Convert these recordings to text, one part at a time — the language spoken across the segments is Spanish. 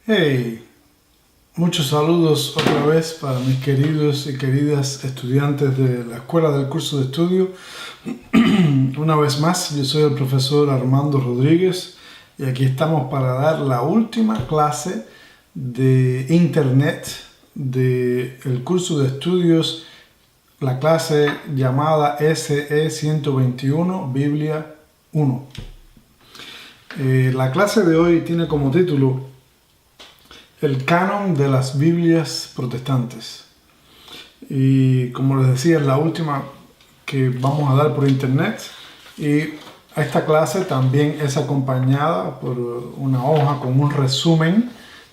Hey, muchos saludos otra vez para mis queridos y queridas estudiantes de la Escuela del Curso de Estudio. Una vez más, yo soy el profesor Armando Rodríguez y aquí estamos para dar la última clase de Internet del curso de estudios, la clase llamada SE 121 Biblia 1. La clase de hoy tiene como título el canon de las Biblias protestantes. Y como les decía, es la última que vamos a dar por internet. Y esta clase también es acompañada por una hoja con un resumen.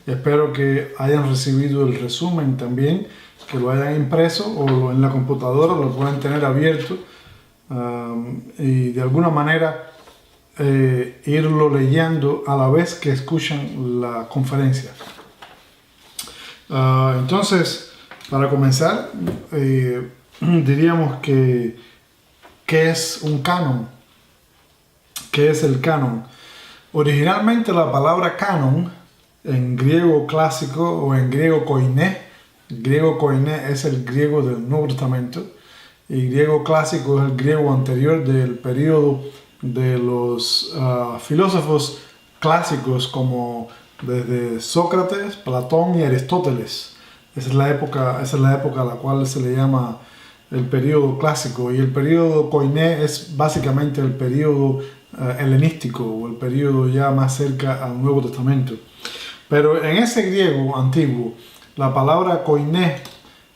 Espero que hayan recibido el resumen también, que lo hayan impreso o en la computadora lo puedan tener abierto y de alguna manera irlo leyendo a la vez que escuchan la conferencia. Entonces, para comenzar, diríamos que ¿qué es un canon? ¿Qué es el canon? Originalmente la palabra canon, en griego clásico o en griego koiné es el griego del Nuevo Testamento y griego clásico es el griego anterior del periodo de los filósofos clásicos como desde Sócrates, Platón y Aristóteles. Esa es la época a la cual se le llama el periodo clásico, y el periodo koiné es básicamente el periodo helenístico o el periodo ya más cerca al Nuevo Testamento. Pero en ese griego antiguo, la palabra koiné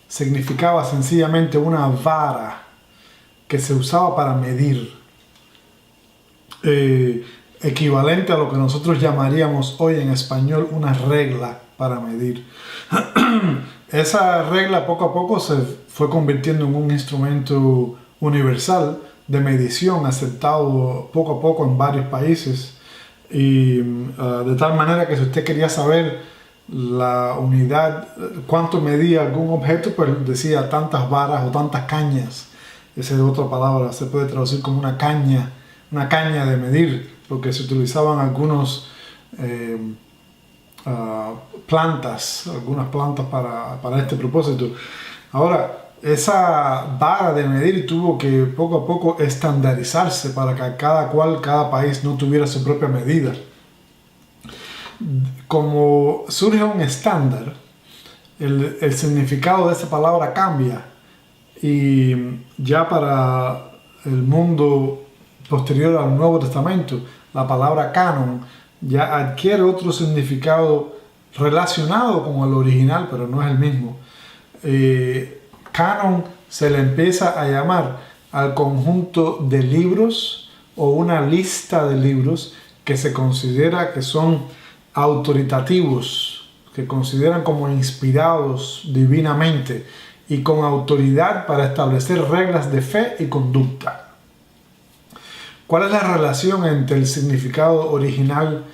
significaba sencillamente una vara que se usaba para medir, equivalente a lo que nosotros llamaríamos hoy en español una regla para medir. Esa regla poco a poco se fue convirtiendo en un instrumento universal de medición aceptado poco a poco en varios países, y de tal manera que si usted quería saber la unidad, cuánto medía algún objeto, pues decía tantas varas o tantas cañas. Esa es otra palabra, se puede traducir como una caña de medir, porque se utilizaban algunas plantas para este propósito. Ahora, esa vara de medir tuvo que poco a poco estandarizarse para que cada país no tuviera su propia medida. Como surge un estándar, el significado de esa palabra cambia, y ya para el mundo posterior al Nuevo Testamento, la palabra canon ya adquiere otro significado relacionado con el original, pero no es el mismo. Canon se le empieza a llamar al conjunto de libros o una lista de libros que se considera que son autoritativos, que consideran como inspirados divinamente y con autoridad para establecer reglas de fe y conducta. ¿Cuál es la relación entre el significado original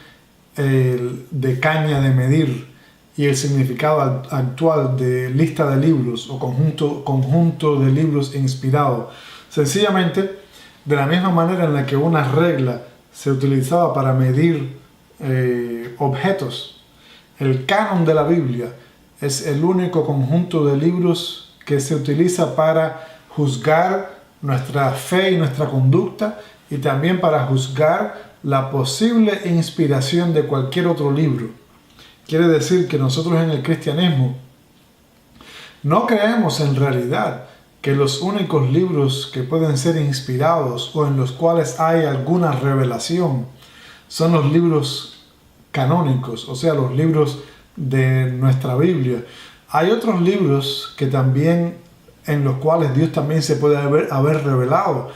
de caña de medir y el significado actual de lista de libros o conjunto de libros inspirados? Sencillamente, de la misma manera en la que una regla se utilizaba para medir objetos, el canon de la Biblia es el único conjunto de libros que se utiliza para juzgar nuestra fe y nuestra conducta, y también para juzgar la posible inspiración de cualquier otro libro. Quiere decir que nosotros en el cristianismo no creemos en realidad que los únicos libros que pueden ser inspirados o en los cuales hay alguna revelación son los libros canónicos, o sea, los libros de nuestra Biblia. Hay otros libros que también, en los cuales Dios también se puede haber revelado.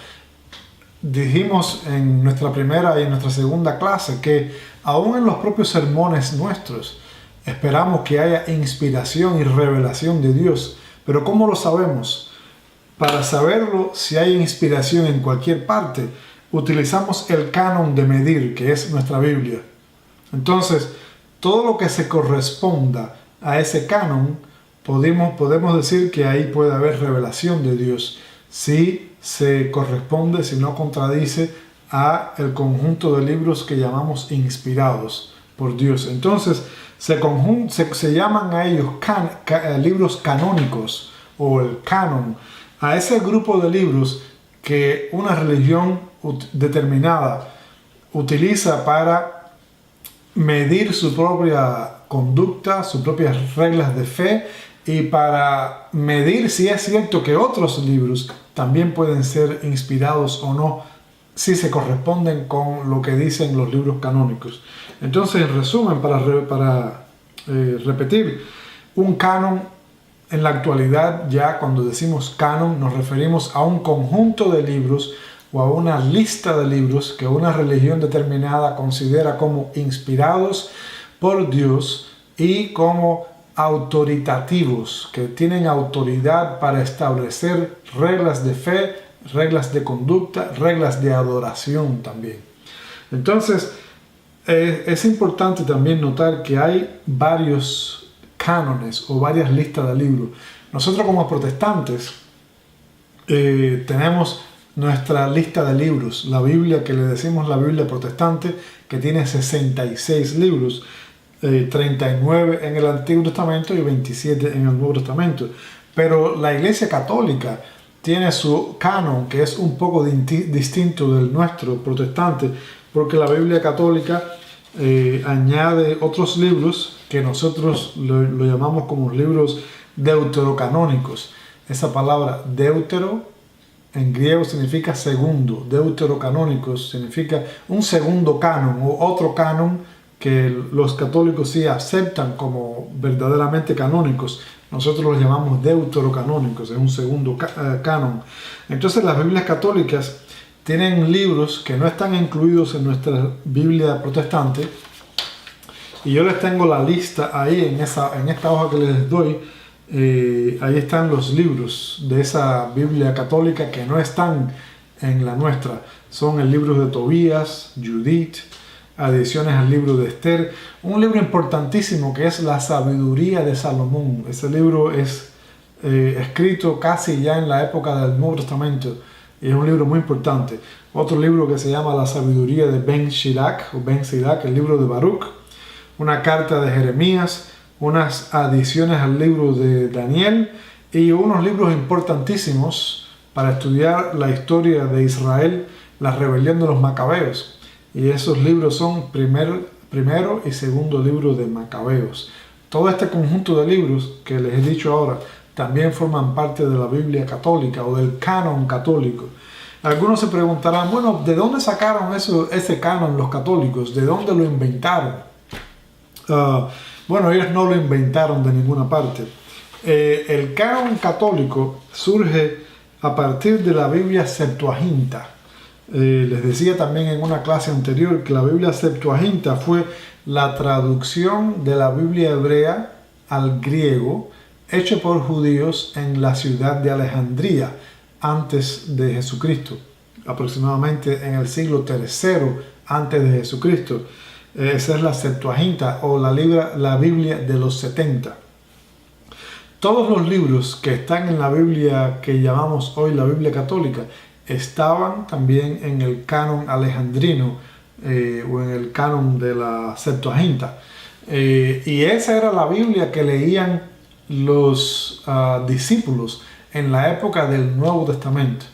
Dijimos en nuestra primera y en nuestra segunda clase que aún en los propios sermones nuestros esperamos que haya inspiración y revelación de Dios. Pero ¿cómo lo sabemos? Para saberlo, si hay inspiración en cualquier parte, utilizamos el canon de medir, que es nuestra Biblia. Entonces, todo lo que se corresponda a ese canon, podemos decir que ahí puede haber revelación de Dios, si se corresponde, si no contradice a el conjunto de libros que llamamos inspirados. por Dios. Entonces se llaman a ellos libros canónicos o el canon, a ese grupo de libros que una religión determinada utiliza para medir su propia conducta, sus propias reglas de fe, y para medir si es cierto que otros libros también pueden ser inspirados o no, si se corresponden con lo que dicen los libros canónicos. Entonces, en resumen, para repetir, un canon en la actualidad, ya cuando decimos canon, nos referimos a un conjunto de libros o a una lista de libros que una religión determinada considera como inspirados por Dios y como autoritativos, que tienen autoridad para establecer reglas de fe, reglas de conducta, reglas de adoración también. Entonces, es importante también notar que hay varios cánones o varias listas de libros. Nosotros como protestantes tenemos nuestra lista de libros, la Biblia, que le decimos la Biblia protestante, que tiene 66 libros, 39 en el Antiguo Testamento y 27 en el Nuevo Testamento. Pero la Iglesia Católica tiene su canon, que es un poco distinto del nuestro protestante, porque la Biblia Católica añade otros libros que nosotros lo llamamos como libros deuterocanónicos. Esa palabra deutero en griego significa segundo, deuterocanónicos significa un segundo canon o otro canon que los católicos sí aceptan como verdaderamente canónicos. Nosotros los llamamos deuterocanónicos, es un segundo canon. Entonces las Biblias católicas tienen libros que no están incluidos en nuestra Biblia protestante, y yo les tengo la lista ahí en esta hoja que les doy. Ahí están los libros de esa Biblia católica que no están en la nuestra. Son el libro de Tobías, Judith, adiciones al libro de Esther, un libro importantísimo que es La Sabiduría de Salomón. Ese libro es escrito casi ya en la época del Nuevo Testamento y es un libro muy importante. Otro libro que se llama La Sabiduría de Ben Sirach, el libro de Baruch, una carta de Jeremías, unas adiciones al libro de Daniel y unos libros importantísimos para estudiar la historia de Israel, la rebelión de los Macabeos. Y esos libros son primero y segundo libro de Macabeos. Todo este conjunto de libros que les he dicho ahora también forman parte de la Biblia católica o del canon católico. Algunos se preguntarán, bueno, ¿de dónde sacaron ese canon los católicos? ¿De dónde lo inventaron? Bueno, ellos no lo inventaron de ninguna parte. El canon católico surge a partir de la Biblia Septuaginta. Les decía también en una clase anterior que la Biblia Septuaginta fue la traducción de la Biblia hebrea al griego, hecho por judíos en la ciudad de Alejandría antes de Jesucristo, aproximadamente en el siglo III antes de Jesucristo. Esa es la Septuaginta o la Biblia de los 70. Todos los libros que están en la Biblia que llamamos hoy la Biblia católica estaban también en el canon alejandrino o en el canon de la Septuaginta. Y esa era la Biblia que leían los discípulos en la época del Nuevo Testamento,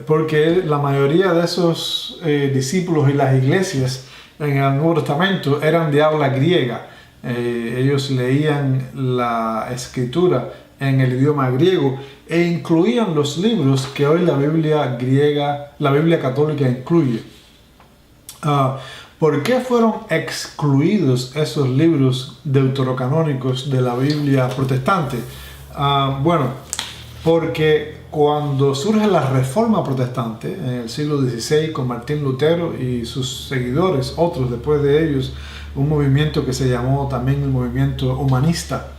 porque la mayoría de esos discípulos y las iglesias en el Nuevo Testamento eran de habla griega. Ellos leían la escritura en el idioma griego e incluían los libros que hoy la Biblia católica incluye. ¿Por qué fueron excluidos esos libros deuterocanónicos de la Biblia protestante? Bueno, porque cuando surge la Reforma Protestante en el siglo XVI con Martín Lutero y sus seguidores, otros después de ellos, un movimiento que se llamó también el movimiento humanista.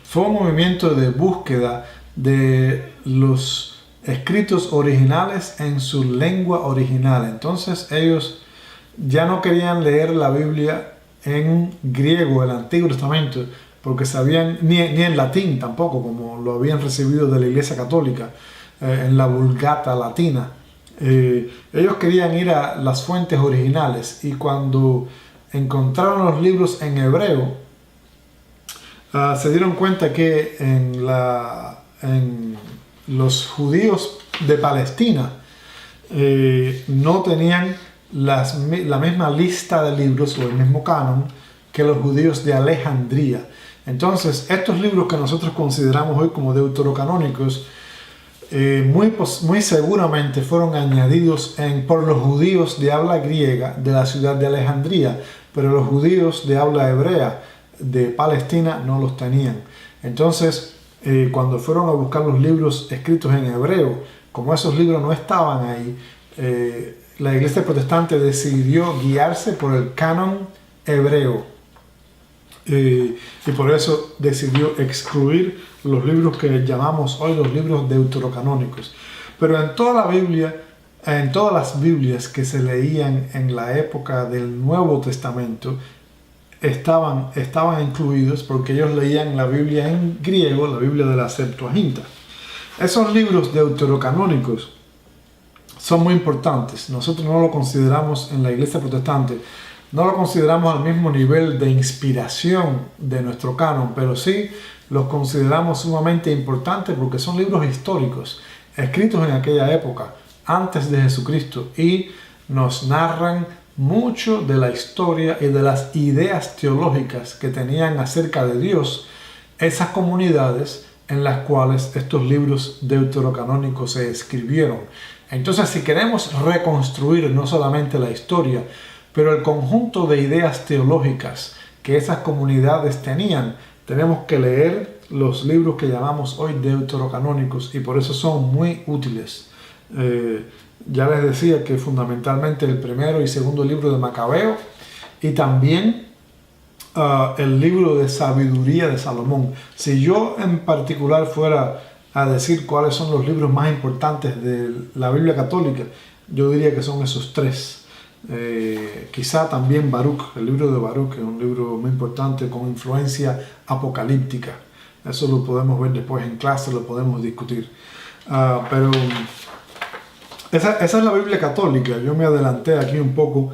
Fue un movimiento de búsqueda de los escritos originales en su lengua original. Entonces ellos ya no querían leer la Biblia en griego, el Antiguo Testamento, porque sabían, ni en latín tampoco, como lo habían recibido de la Iglesia Católica, en la Vulgata latina. Ellos querían ir a las fuentes originales, y cuando encontraron los libros en hebreo, se dieron cuenta que en los judíos de Palestina no tenían la misma lista de libros o el mismo canon que los judíos de Alejandría. Entonces, estos libros que nosotros consideramos hoy como deuterocanónicos, muy seguramente fueron añadidos por los judíos de habla griega de la ciudad de Alejandría, pero los judíos de habla hebrea de Palestina no los tenían. Entonces, cuando fueron a buscar los libros escritos en hebreo, como esos libros no estaban ahí, la iglesia protestante decidió guiarse por el canon hebreo, y por eso decidió excluir los libros que llamamos hoy los libros deuterocanónicos. Pero en toda la Biblia, en todas las Biblias que se leían en la época del Nuevo Testamento, estaban incluidos, porque ellos leían la Biblia en griego, la Biblia de la Septuaginta. Esos libros deuterocanónicos son muy importantes. Nosotros no lo consideramos en la iglesia protestante, no lo consideramos al mismo nivel de inspiración de nuestro canon, pero sí los consideramos sumamente importantes porque son libros históricos, escritos en aquella época, antes de Jesucristo, y nos narran mucho de la historia y de las ideas teológicas que tenían acerca de Dios esas comunidades en las cuales estos libros deuterocanónicos se escribieron. Entonces, si queremos reconstruir no solamente la historia, pero el conjunto de ideas teológicas que esas comunidades tenían, tenemos que leer los libros que llamamos hoy deuterocanónicos, y por eso son muy útiles. Ya les decía que fundamentalmente el primero y segundo libro de Macabeo, y también el libro de sabiduría de Salomón. Si yo en particular fuera a decir cuáles son los libros más importantes de la Biblia católica, yo diría que son esos tres. Quizá también Baruch, el libro de Baruch, es un libro muy importante con influencia apocalíptica. Eso lo podemos ver después en clase, lo podemos discutir. Pero esa es la Biblia católica. Yo me adelanté aquí un poco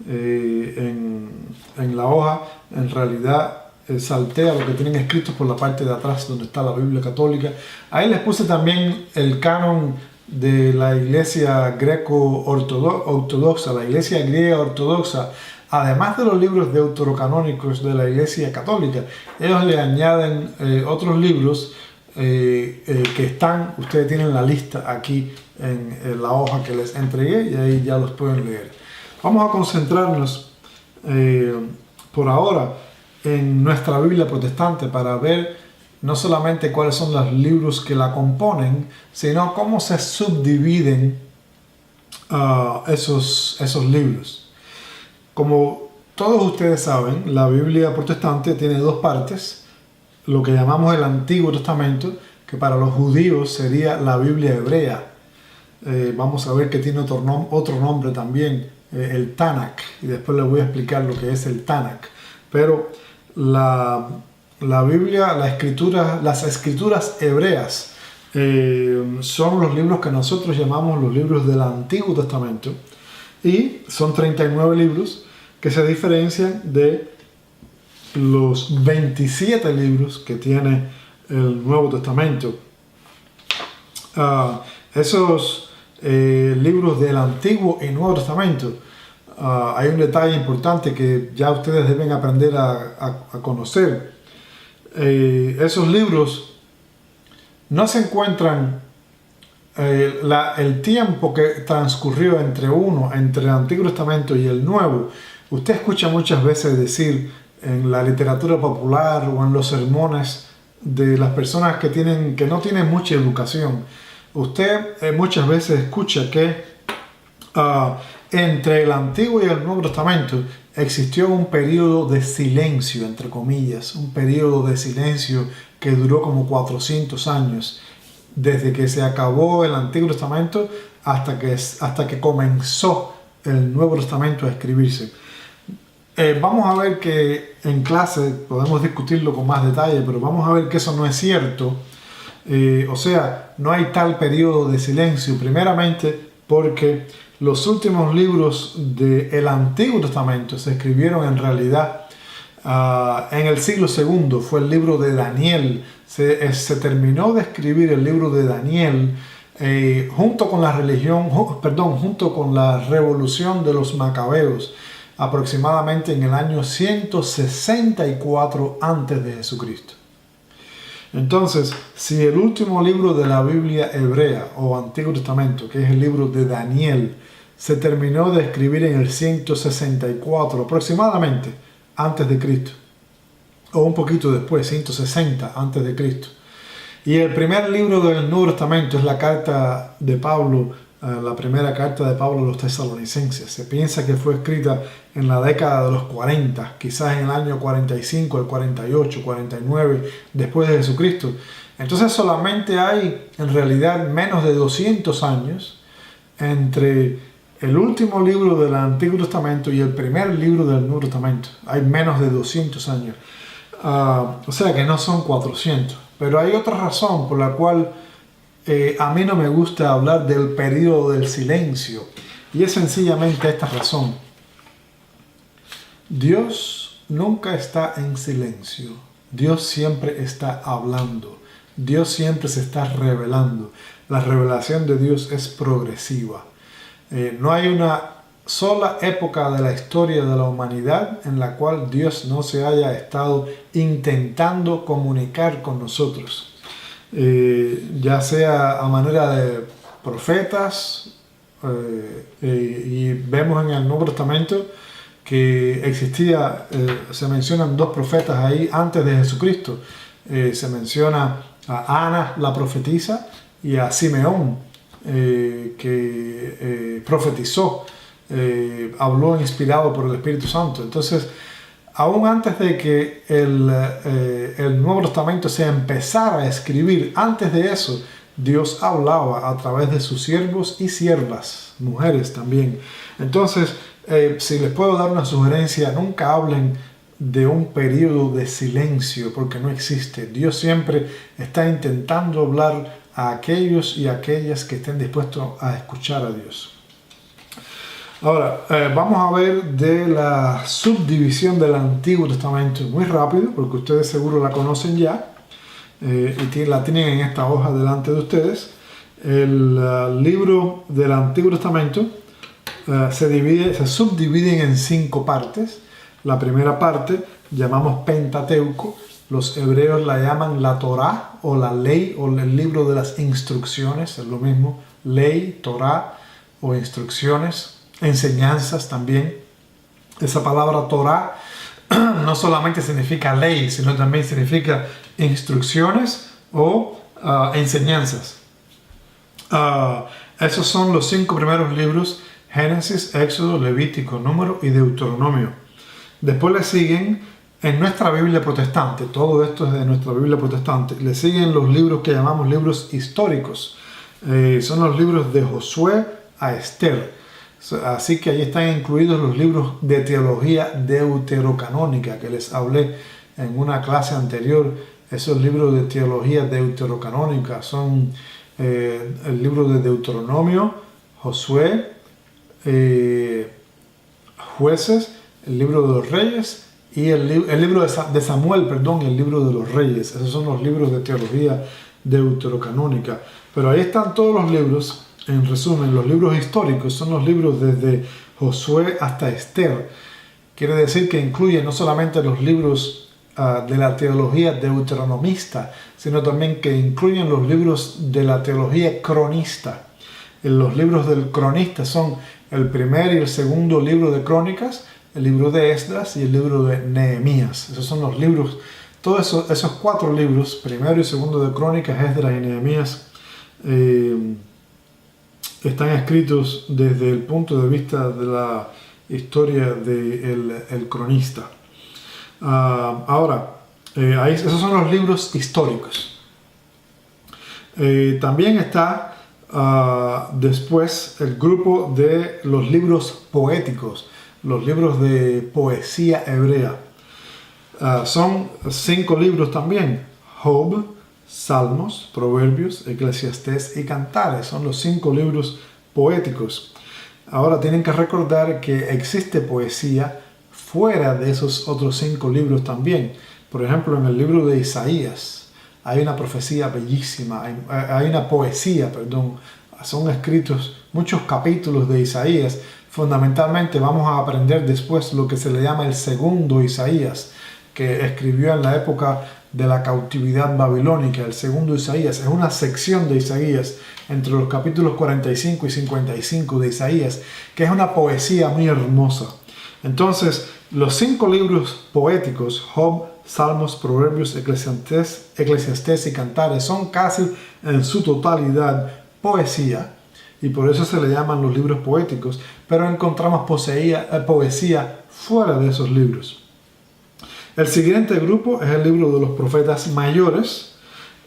en la hoja. En realidad salté a lo que tienen escrito por la parte de atrás donde está la Biblia católica. Ahí les puse también el canon de la iglesia greco-ortodoxa, la iglesia griega ortodoxa. Además de los libros deuterocanónicos de la iglesia católica, ellos le añaden otros libros que están, ustedes tienen la lista aquí en la hoja que les entregué, y ahí ya los pueden leer. Vamos a concentrarnos por ahora en nuestra Biblia protestante para ver no solamente cuáles son los libros que la componen, sino cómo se subdividen esos libros. Como todos ustedes saben, la Biblia protestante tiene dos partes: lo que llamamos el Antiguo Testamento, que para los judíos sería la Biblia hebrea. Vamos a ver que tiene otro nombre también, el Tanakh, y después les voy a explicar lo que es el Tanakh. Pero la Biblia, las escrituras hebreas son los libros que nosotros llamamos los libros del Antiguo Testamento, y son 39 libros que se diferencian de los 27 libros que tiene el Nuevo Testamento. Esos libros del Antiguo y Nuevo Testamento, hay un detalle importante que ya ustedes deben aprender a conocer. Esos libros no se encuentran, el tiempo que transcurrió entre el Antiguo Testamento y el Nuevo. Usted escucha muchas veces decir en la literatura popular o en los sermones de las personas que no tienen mucha educación, usted muchas veces escucha que entre el Antiguo y el Nuevo Testamento existió un periodo de silencio, entre comillas, un periodo de silencio que duró como 400 años, desde que se acabó el Antiguo Testamento hasta que comenzó el Nuevo Testamento a escribirse. Vamos a ver que en clase podemos discutirlo con más detalle, pero vamos a ver que eso no es cierto. O sea, no hay tal periodo de silencio. Primeramente, porque los últimos libros del Antiguo Testamento se escribieron en realidad en el siglo II. Fue el libro de Daniel. Se terminó de escribir el libro de Daniel junto con la junto con la revolución de los Macabeos, aproximadamente en el año 164 antes de Jesucristo. Entonces, si el último libro de la Biblia hebrea o Antiguo Testamento, que es el libro de Daniel, se terminó de escribir en el 164 aproximadamente antes de Cristo, o un poquito después, 160 antes de Cristo. Y el primer libro del Nuevo Testamento es la carta de Pablo, la primera carta de Pablo a los tesalonicenses. Se piensa que fue escrita en la década de los 40, quizás en el año 45, el 48, 49 después de Jesucristo. Entonces solamente hay en realidad menos de 200 años entre el último libro del Antiguo Testamento y el primer libro del Nuevo Testamento. Hay menos de 200 años. O sea que no son 400. Pero hay otra razón por la cual a mí no me gusta hablar del periodo del silencio. Y es sencillamente esta razón. Dios nunca está en silencio. Dios siempre está hablando. Dios siempre se está revelando. La revelación de Dios es progresiva. No hay una sola época de la historia de la humanidad en la cual Dios no se haya estado intentando comunicar con nosotros. Ya sea a manera de profetas, y vemos en el Nuevo Testamento que existía, se mencionan dos profetas ahí antes de Jesucristo. Se menciona a Ana la profetisa y a Simeón, que profetizó, habló inspirado por el Espíritu Santo. Entonces, aún antes de que el Nuevo Testamento se empezara a escribir, antes de eso, Dios hablaba a través de sus siervos y siervas, mujeres también. Entonces, si les puedo dar una sugerencia, nunca hablen de un periodo de silencio, porque no existe. Dios siempre está intentando hablar a aquellos y aquellas que estén dispuestos a escuchar a Dios. Ahora, vamos a ver de la subdivisión del Antiguo Testamento muy rápido, porque ustedes seguro la conocen ya, y la tienen en esta hoja delante de ustedes. El libro del Antiguo Testamento se subdividen en 5 partes. La primera parte llamamos Pentateuco. Los hebreos la llaman la Torá o la ley o el libro de las instrucciones, es lo mismo, ley, Torá o instrucciones, enseñanzas también. Esa palabra Torá no solamente significa ley, sino también significa instrucciones o enseñanzas. Esos son los 5 primeros libros: Génesis, Éxodo, Levítico, Número y Deuteronomio. Después le siguen, en nuestra Biblia protestante, todo esto es de nuestra Biblia protestante, le siguen los libros que llamamos libros históricos. Son los libros de Josué a Esther. Así que ahí están incluidos los libros de teología deuterocanónica que les hablé en una clase anterior. Esos libros de teología deuterocanónica son el libro de Deuteronomio, Josué, Jueces, el libro de los Reyes y el libro de Samuel, y el libro de los Reyes. Esos son los libros de teología deuterocanónica. Pero ahí están todos los libros. En resumen, los libros históricos son los libros desde Josué hasta Esther. Quiere decir que incluye no solamente los libros de la teología deuteronomista, sino también que incluyen los libros de la teología cronista. Los libros del cronista son el primer y el segundo libro de Crónicas, el libro de Esdras y el libro de Nehemías. Esos son los libros, todos esos 4 libros, primero y segundo de Crónicas, Esdras y Nehemías, están escritos desde el punto de vista de la historia del cronista. Ahora, esos son los libros históricos. También está después el grupo de los libros poéticos, los libros de poesía hebrea. Son 5 libros también: Job, Salmos, Proverbios, Eclesiastés y Cantares. Son los 5 libros poéticos. Ahora tienen que recordar que existe poesía fuera de esos otros 5 libros también. Por ejemplo, en el libro de Isaías hay una profecía bellísima, hay una poesía, perdón. Son escritos muchos capítulos de Isaías. Fundamentalmente vamos a aprender después lo que se le llama el segundo Isaías, que escribió en la época de la cautividad babilónica. El segundo Isaías es una sección de Isaías entre los capítulos 45 y 55 de Isaías, que es una poesía muy hermosa. Entonces, los 5 libros poéticos, Job, Salmos, Proverbios, Eclesiastés y Cantares, son casi en su totalidad poesía, y por eso se le llaman los libros poéticos, pero encontramos poesía fuera de esos libros. El siguiente grupo es el libro de los profetas mayores: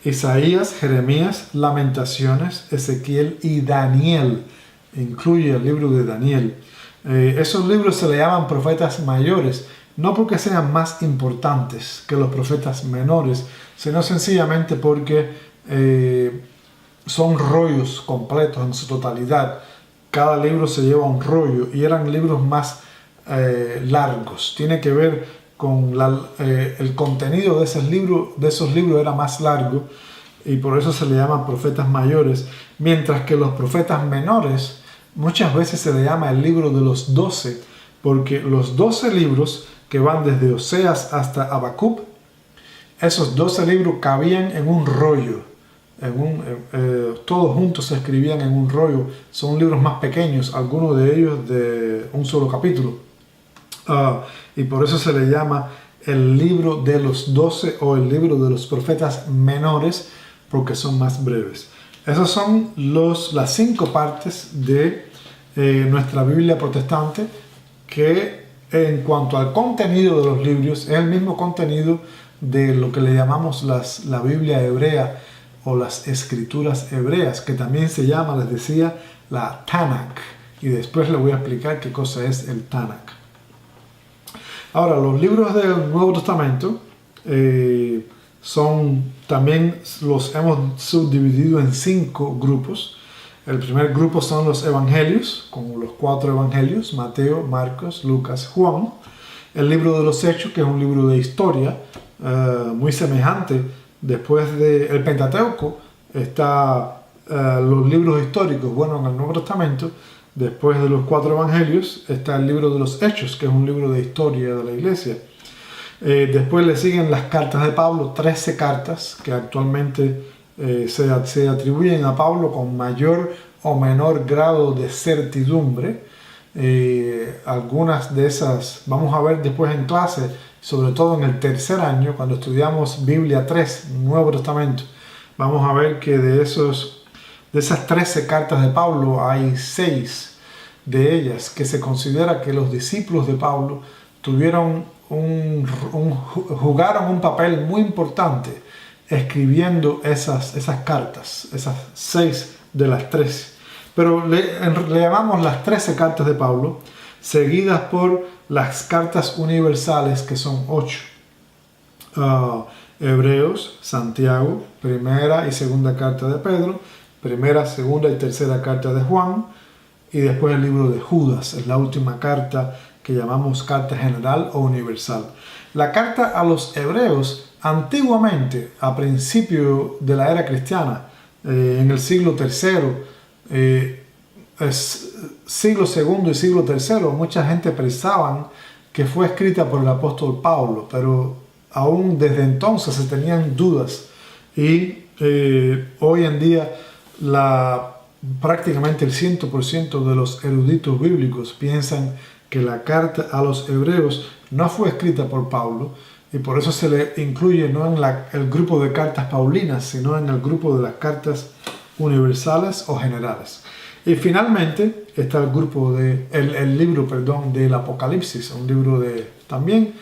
Isaías, Jeremías, Lamentaciones, Ezequiel y Daniel. Incluye el libro de Daniel. Esos libros se le llaman profetas mayores, no porque sean más importantes que los profetas menores, sino sencillamente porque son rollos completos en su totalidad. Cada libro se lleva un rollo y eran libros más largos. Tiene que ver con el contenido de esos libros era más largo, y por eso se le llaman profetas mayores, mientras que los profetas menores muchas veces se le llama el libro de los 12, porque los 12 libros que van desde Oseas hasta Habacuc, esos 12 libros cabían en un rollo, todos juntos se escribían en un rollo. Son libros más pequeños, algunos de ellos de un solo capítulo, y por eso se le llama el libro de los 12 o el libro de los profetas menores, porque son más breves. Esas son las 5 partes de nuestra Biblia protestante, que en cuanto al contenido de los libros es el mismo contenido de lo que le llamamos la Biblia hebrea o las escrituras hebreas, que también se llama, les decía, la Tanakh, y después les voy a explicar qué cosa es el Tanakh. Ahora, los libros del Nuevo Testamento también los hemos subdividido en 5 grupos. El primer grupo son los evangelios, con los 4 evangelios: Mateo, Marcos, Lucas, Juan. El libro de los Hechos, que es un libro de historia, muy semejante. Después del Pentateuco está los libros históricos. Bueno, en el Nuevo Testamento, después de los 4 evangelios, está el libro de los Hechos, que es un libro de historia de la iglesia. Después le siguen las cartas de Pablo, 13 cartas que actualmente se atribuyen a Pablo con mayor o menor grado de certidumbre. Algunas de esas vamos a ver después en clase, sobre todo en el tercer año, cuando estudiamos Biblia 3, Nuevo Testamento. Vamos a ver que de esas 13 cartas de Pablo hay 6 de ellas que se considera que los discípulos de Pablo jugaron un papel muy importante escribiendo esas cartas, esas 6 de las 13. Pero le llamamos las 13 cartas de Pablo, seguidas por las cartas universales, que son 8. Hebreos, Santiago, primera y segunda carta de Pedro, primera, segunda y tercera carta de Juan, y después el libro de Judas, es la última carta que llamamos carta general o universal. La carta a los hebreos, antiguamente, a principio de la era cristiana, en el siglo III, siglo II y siglo III, mucha gente pensaban que fue escrita por el apóstol Pablo, pero aún desde entonces se tenían dudas, y hoy en día prácticamente el 100% de los eruditos bíblicos piensan que la carta a los hebreos no fue escrita por Pablo, y por eso se le incluye no en el grupo de cartas paulinas, sino en el grupo de las cartas universales o generales. Y finalmente está el libro del Apocalipsis, un libro también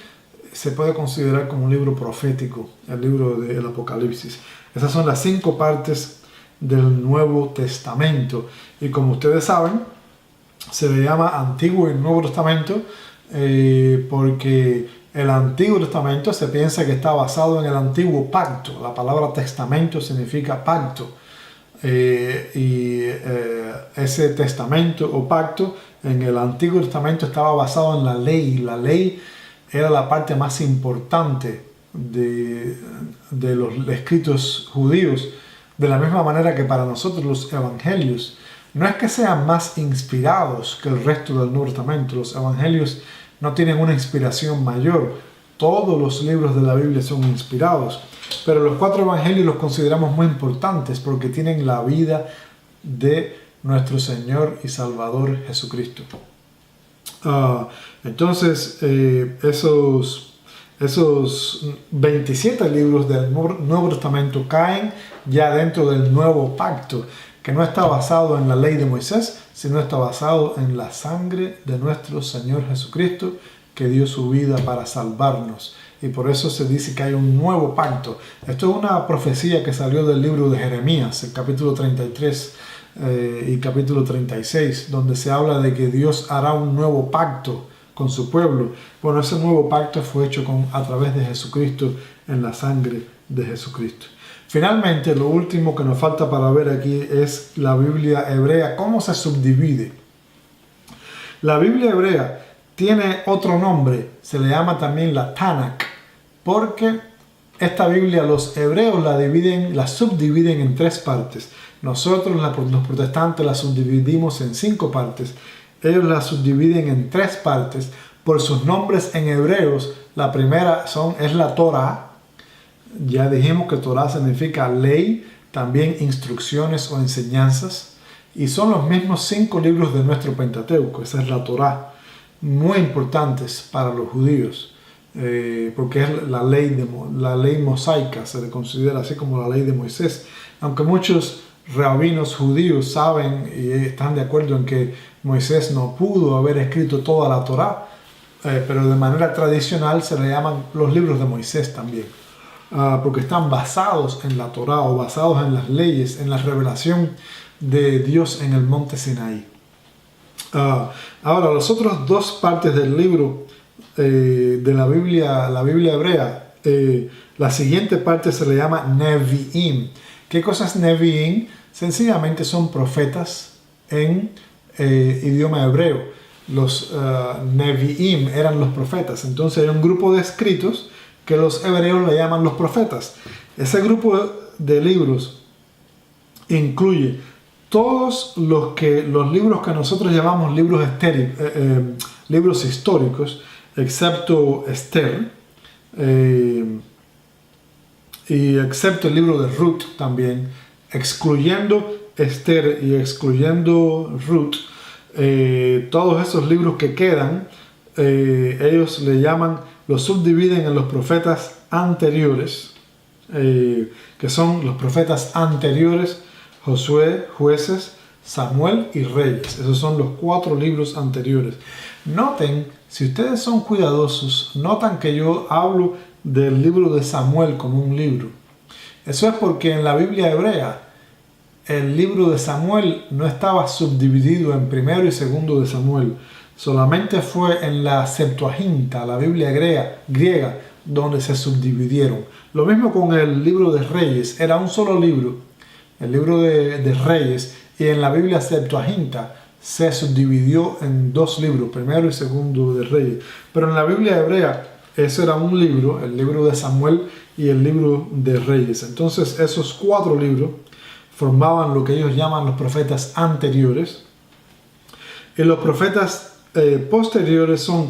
se puede considerar como un libro profético, el libro del Apocalipsis. Esas son las 5 partes del Nuevo Testamento, y como ustedes saben, se le llama Antiguo y Nuevo Testamento porque el Antiguo Testamento se piensa que está basado en el Antiguo Pacto. La palabra testamento significa pacto. ese testamento o pacto en el Antiguo Testamento estaba basado en la ley. La ley era la parte más importante de los escritos judíos, de la misma manera que para nosotros los evangelios no es que sean más inspirados que el resto del Nuevo Testamento. Los evangelios no tienen una inspiración mayor. Todos los libros de la Biblia son inspirados, pero los 4 evangelios los consideramos muy importantes porque tienen la vida de nuestro Señor y Salvador Jesucristo. Entonces, esos 27 libros del Nuevo Testamento caen ya dentro del nuevo pacto, que no está basado en la ley de Moisés, sino está basado en la sangre de nuestro Señor Jesucristo, que dio su vida para salvarnos. Y por eso se dice que hay un nuevo pacto. Esto es una profecía que salió del libro de Jeremías, el capítulo 33 y capítulo 36, donde se habla de que Dios hará un nuevo pacto con su pueblo. Bueno, ese nuevo pacto fue hecho a través de Jesucristo, en la sangre de Jesucristo. Finalmente, lo último que nos falta para ver aquí es la Biblia hebrea, cómo se subdivide. La Biblia hebrea tiene otro nombre, se le llama también la Tanakh, porque esta Biblia los hebreos la subdividen en 3 partes. Nosotros, los protestantes, la subdividimos en 5 partes. Ellos la subdividen en 3 partes por sus nombres en hebreos. La primera es la Torah. Ya dijimos que Torah significa ley, también instrucciones o enseñanzas. Y son los mismos 5 libros de nuestro Pentateuco. Esa es la Torah. Muy importantes para los judíos. Porque es la ley mosaica. Se le considera así como la ley de Moisés. Aunque muchos rabinos judíos saben y están de acuerdo en que Moisés no pudo haber escrito toda la Torá, pero de manera tradicional se le llaman los libros de Moisés también, porque están basados en la Torá o basados en las leyes, en la revelación de Dios en el monte Sinaí. Ahora, las otras 2 partes del libro de la Biblia hebrea, la siguiente parte se le llama Nevi'im. ¿Qué cosa es Nevi'im? Sencillamente son profetas en idioma hebreo. Los Nevi'im eran los profetas. Entonces hay un grupo de escritos que los hebreos le llaman los profetas. Ese grupo de libros incluye todos los libros que nosotros llamamos libros históricos, excepto Esther, y excepto el libro de Ruth también, excluyendo Esther y excluyendo Ruth, todos esos libros que quedan, ellos los subdividen en los profetas anteriores, que son los profetas anteriores: Josué, Jueces, Samuel y Reyes. Esos son los 4 libros anteriores. Noten, si ustedes son cuidadosos, notan que yo hablo del libro de Samuel como un libro. Eso es porque en la Biblia hebrea el libro de Samuel no estaba subdividido en primero y segundo de Samuel. Solamente fue en la Septuaginta, la Biblia griega, donde se subdividieron. Lo mismo con el libro de Reyes. Era un solo libro, el libro de Reyes, y en la Biblia Septuaginta se subdividió en 2 libros, primero y segundo de Reyes. Pero en la Biblia hebrea eso era un libro, el libro de Samuel y el libro de Reyes. Entonces esos 4 libros formaban lo que ellos llaman los profetas anteriores. Y los profetas posteriores son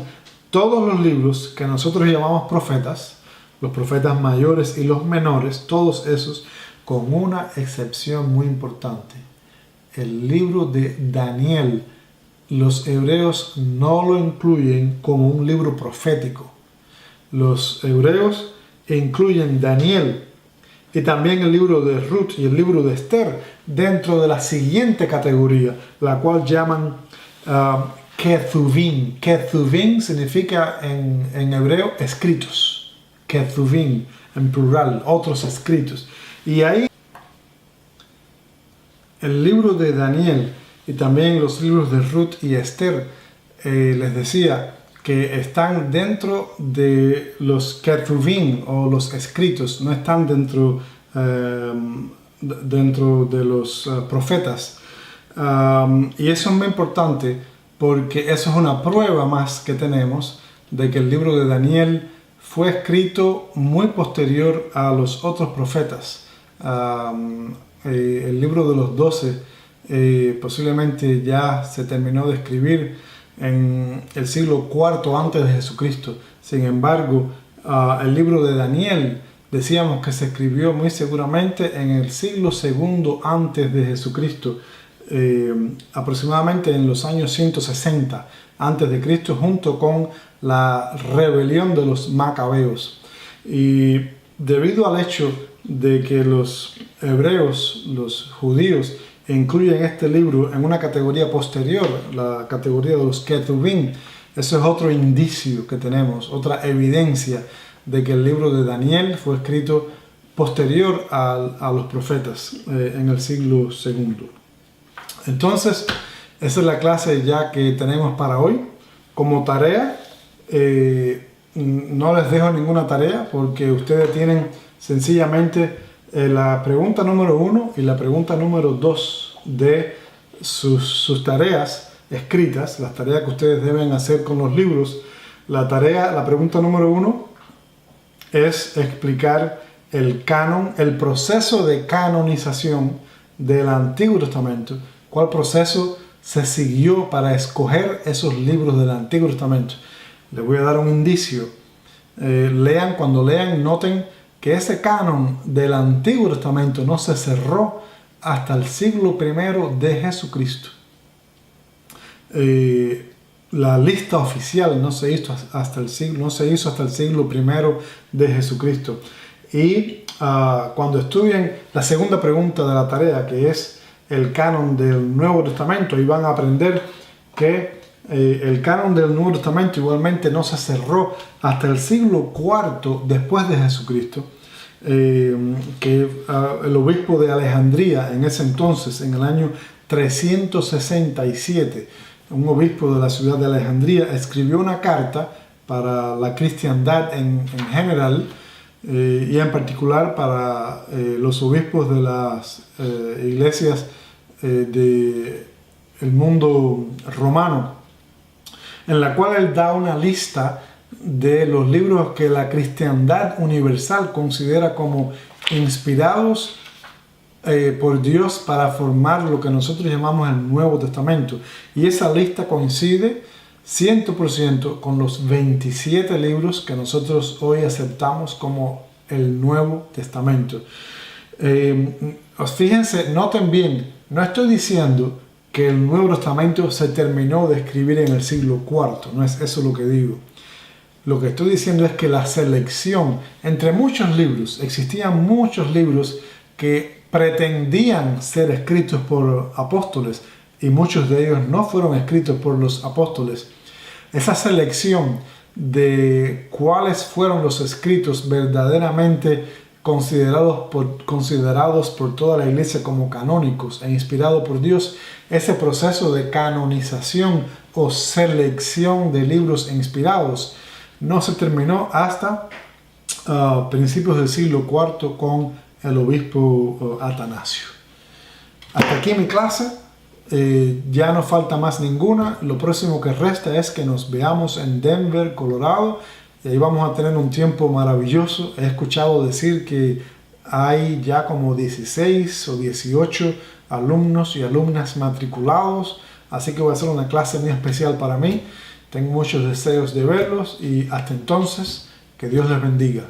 todos los libros que nosotros llamamos profetas, los profetas mayores y los menores, todos esos, con una excepción muy importante. El libro de Daniel, los hebreos no lo incluyen como un libro profético. Los hebreos incluyen Daniel y también el libro de Ruth y el libro de Esther dentro de la siguiente categoría, la cual llaman Ketuvim. Ketuvim significa en hebreo escritos. Ketuvim en plural, otros escritos. Y ahí el libro de Daniel y también los libros de Ruth y Esther, les decía que están dentro de los Ketuvim o los escritos, no están dentro dentro de los profetas. Y eso es muy importante porque eso es una prueba más que tenemos de que el libro de Daniel fue escrito muy posterior a los otros profetas. El libro de los 12 posiblemente ya se terminó de escribir en el siglo IV antes de Jesucristo. Sin embargo, el libro de Daniel decíamos que se escribió muy seguramente en el siglo II antes de Jesucristo, aproximadamente en los años 160 antes de Cristo, junto con la rebelión de los macabeos. Y debido al hecho de que los hebreos, los judíos, incluyen este libro en una categoría posterior, la categoría de los Ketubim, eso es otro indicio que tenemos, otra evidencia de que el libro de Daniel fue escrito posterior a los profetas en el siglo II. Entonces, esa es la clase ya que tenemos para hoy. Como tarea, no les dejo ninguna tarea porque ustedes tienen sencillamente la pregunta número 1 y la pregunta número 2 de sus tareas escritas, las tareas que ustedes deben hacer con los libros. La pregunta número 1 es explicar el canon, el proceso de canonización del Antiguo Testamento. ¿Cuál proceso se siguió para escoger esos libros del Antiguo Testamento? Les voy a dar un indicio. Cuando lean, noten que ese canon del Antiguo Testamento no se cerró hasta el siglo I de Jesucristo. La lista oficial no se hizo hasta el siglo I de Jesucristo. Y cuando estudien la segunda pregunta de la tarea, que es el canon del Nuevo Testamento, y van a aprender que el canon del Nuevo Testamento igualmente no se cerró hasta el siglo IV después de Jesucristo, que el obispo de Alejandría en ese entonces, en el año 367, un obispo de la ciudad de Alejandría escribió una carta para la cristiandad en general, y en particular para los obispos de las iglesias del mundo romano, en la cual él da una lista de los libros que la cristiandad universal considera como inspirados por Dios para formar lo que nosotros llamamos el Nuevo Testamento. Y esa lista coincide 100% con los 27 libros que nosotros hoy aceptamos como el Nuevo Testamento. Fíjense, noten bien, no estoy diciendo que el Nuevo Testamento se terminó de escribir en el siglo IV, no es eso lo que digo. Lo que estoy diciendo es que la selección entre muchos libros, existían muchos libros que pretendían ser escritos por apóstoles y muchos de ellos no fueron escritos por los apóstoles. Esa selección de cuáles fueron los escritos verdaderamente considerados por toda la iglesia como canónicos e inspirados por Dios, ese proceso de canonización o selección de libros inspirados no se terminó hasta principios del siglo IV con el obispo Atanasio. Hasta aquí mi clase. Ya no falta más ninguna. Lo próximo que resta es que nos veamos en Denver, Colorado, y ahí vamos a tener un tiempo maravilloso. He escuchado decir que hay ya como 16 o 18 alumnos y alumnas matriculados, así que va a ser una clase muy especial para mí. Tengo muchos deseos de verlos y hasta entonces, que Dios les bendiga.